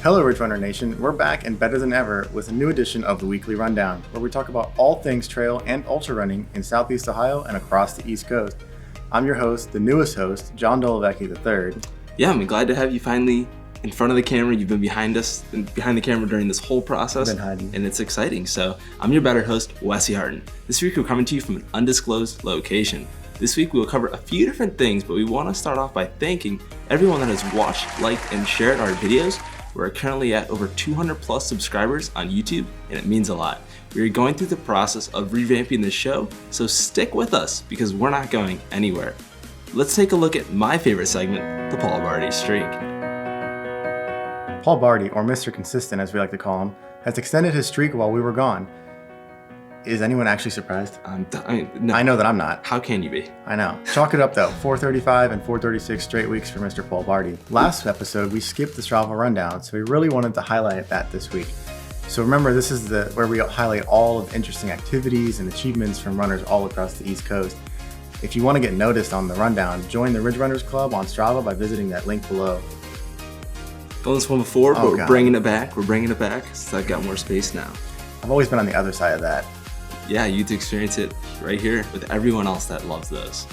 Hello Ridge Runner Nation, we're back and better than ever with a new edition of the Weekly Rundown, where we talk about all things trail and ultra running in Southeast Ohio and across the East Coast. I'm your host, the newest host, John Dolovecki III. Yeah, I'm glad to have you finally in front of the camera. You've been behind us and behind the camera during this whole process, and it's exciting. So I'm your better host, Wesley Harton. This week we're coming to you from an undisclosed location. This week we will cover a few different things, but we want to start off by thanking everyone that has watched, liked, and shared our videos. We're currently at over 200 plus subscribers on YouTube, and it means a lot. We are going through the process of revamping the show, so stick with us because we're not going anywhere. Let's take a look at my favorite segment, the Paul Barty Streak. Paul Barty, or Mr. Consistent as we like to call him, has extended his streak while we were gone. Is anyone actually surprised? No. I know that I'm not. How can you be? I know. Chalk it up though, 435 and 436 straight weeks for Mr. Paul Barty. Last episode, we skipped the Strava Rundown, so we really wanted to highlight that this week. So remember, this is where we highlight all of the interesting activities and achievements from runners all across the East Coast. If you want to get noticed on the rundown, join the Ridge Runners Club on Strava by visiting that link below. Done this one before, but we're bringing it back. We're bringing it back since I've got more space now. I've always been on the other side of that. Yeah, you get to experience it right here with everyone else that loves those.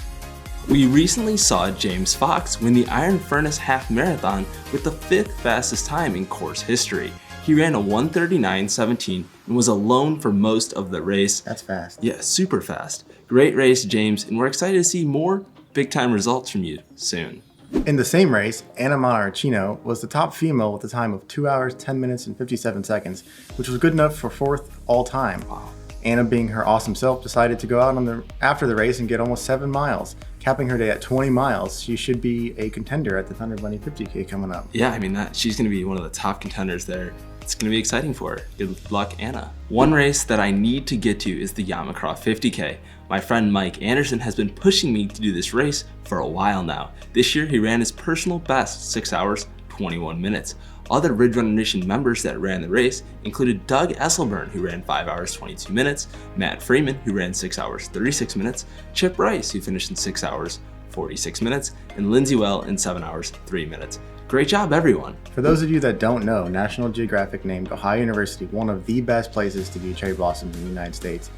We recently saw James Fox win the Iron Furnace Half Marathon with the 5th fastest time in course history. He ran a 1:39.17 and was alone for most of the race. That's fast. Yeah, super fast. Great race, James, and we're excited to see more big-time results from you soon. In the same race, Anna Monarchino was the top female with a time of 2 hours, 10 minutes, and 57 seconds, which was good enough for 4th all time. Wow. Anna, being her awesome self, decided to go out after the race and get almost 7 miles, capping her day at 20 miles. She should be a contender at the Thunder Bunny 50K coming up. Yeah, she's going to be one of the top contenders there. It's going to be exciting for her. Good luck, Anna. One race that I need to get to is the Yama Cross 50K. My friend Mike Anderson has been pushing me to do this race for a while now. This year, he ran his personal best, 6 hours, 21 minutes. Other Ridge Runner Nation members that ran the race included Doug Esselburn, who ran 5 hours 22 minutes, Matt Freeman, who ran 6 hours 36 minutes, Chip Rice, who finished in 6 hours 46 minutes, and Lindsey Well in 7 hours 3 minutes. Great job, everyone. For those of you that don't know, National Geographic named Ohio University one of the best places to view cherry blossoms in the United States.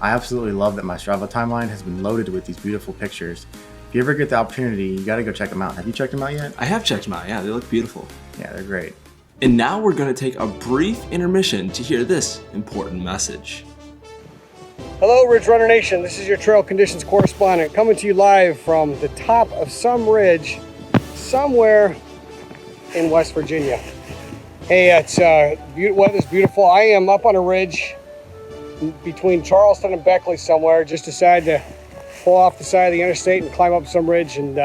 I absolutely love that my Strava timeline has been loaded with these beautiful pictures. If you ever get the opportunity, you gotta go check them out. Have you checked them out yet? I have checked them out, yeah, they look beautiful. Yeah, they're great. And now we're going to take a brief intermission to hear this important message. Hello Ridge Runner Nation, this is your trail conditions correspondent coming to you live from the top of some ridge somewhere in West Virginia. Hey, it's weather's beautiful. I am up on a ridge between Charleston and Beckley somewhere. Just decided to pull off the side of the interstate and climb up some ridge and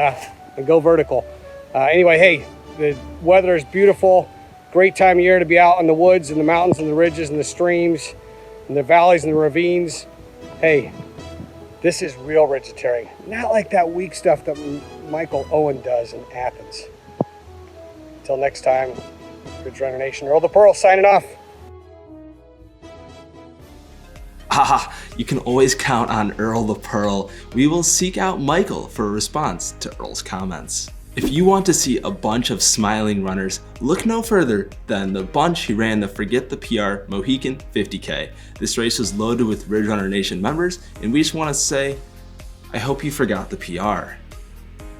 go vertical. Anyway, hey, the weather is beautiful. Great time of year to be out in the woods and the mountains and the ridges and the streams and the valleys and the ravines. Hey, this is real ridgeteering. Not like that weak stuff that Michael Owen does in Athens. Until next time, Ridge Runner Nation, Earl the Pearl signing off. You can always count on Earl the Pearl. We will seek out Michael for a response to Earl's comments. If you want to see a bunch of smiling runners, look no further than the bunch who ran the Forget the PR Mohican 50K. This race was loaded with Ridge Runner Nation members, and we just want to say, I hope you forgot the PR.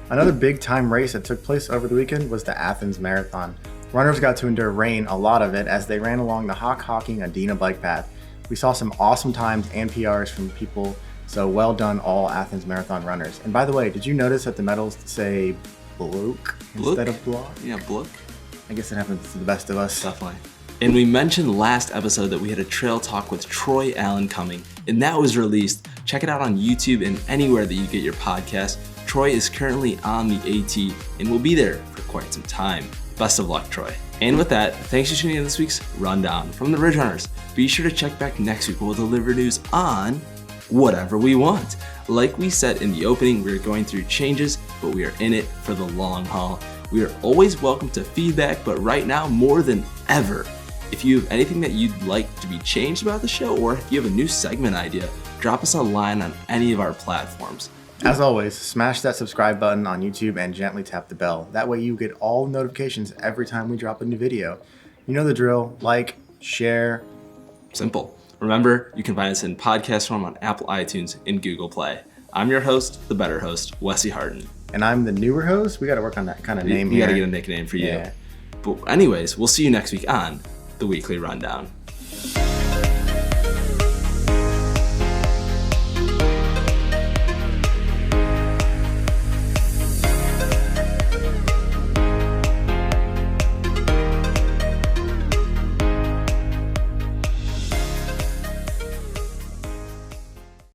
Another big time race that took place over the weekend was the Athens Marathon. Runners got to endure rain, a lot of it, as they ran along the Hocking Adena bike path. We saw some awesome times and PRs from people, so well done all Athens Marathon runners. And by the way, did you notice that the medals say Bloke instead of block? Yeah, Bloke. I guess it happens to the best of us. Definitely. And we mentioned last episode that we had a trail talk with Troy Allen coming, and that was released. Check it out on YouTube and anywhere that you get your podcast. Troy is currently on the AT and will be there for quite some time. Best of luck, Troy. And with that, thanks for tuning in this week's Rundown from the Ridge Runners. Be sure to check back next week. We'll deliver news on whatever we want. Like we said in the opening, we're going through changes, but we are in it for the long haul. We are always welcome to feedback, but right now more than ever, if you have anything that you'd like to be changed about the show, or if you have a new segment idea, drop us a line on any of our platforms. As always, smash that subscribe button on YouTube and gently tap the bell. That way you get all notifications every time we drop a new video. You know the drill. Like, share. Simple. Remember, you can find us in podcast form on Apple iTunes and Google Play. I'm your host, the better host, Wesley Harden. And I'm the newer host. We got to work on that kind of name We here. got to get a nickname for you. Yeah. But anyways, we'll see you next week on the Weekly Rundown.